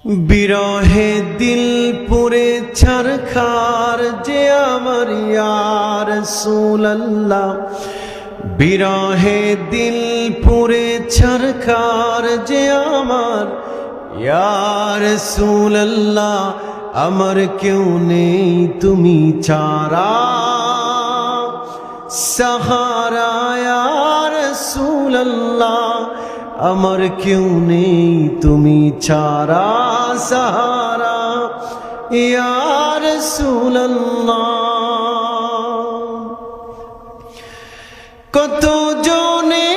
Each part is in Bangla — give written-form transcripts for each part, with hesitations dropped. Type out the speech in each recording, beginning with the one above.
বিরহে দিল পুরে ছারখার যে আমার ইয়া রাসূলুল্লাহ, বিরহে দিল পুরে ছারখার যে আমার ইয়া রাসূলুল্লাহ। আমার কেউ নেই তুমি ছাড়া সাহারা ইয়া রাসূলুল্লাহ, আমার কেউ নেই তুমি ছাড়া সাহারা ইয়া রাসূলুল্লাহ। কত জনে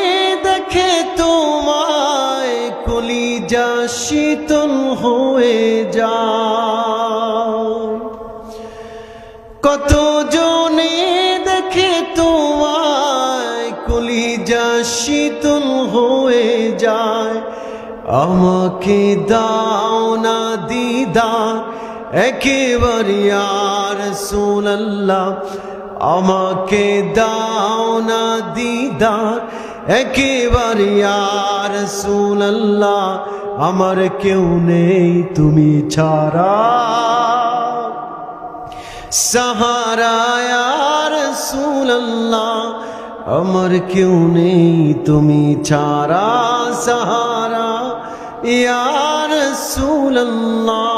দেখে তোমায় কলিজা শীতল হয়ে যায়, কত জনে দেখে তোমায় কলিজা শীতল হয়ে যায়। আমাকে দাও না দিদার একেবারে ইয়া রাসূলুল্লাহ, আমাকে দাও না দিদার একেবারে ইয়া রাসূলুল্লাহ। আমার কেউ নেই তুমি ছাড়া সাহারা ইয়া রাসূলুল্লাহ, আমার কেউ নেই তুমি ছাড়া সাহারা ইয়া রাসূলুল্লাহ।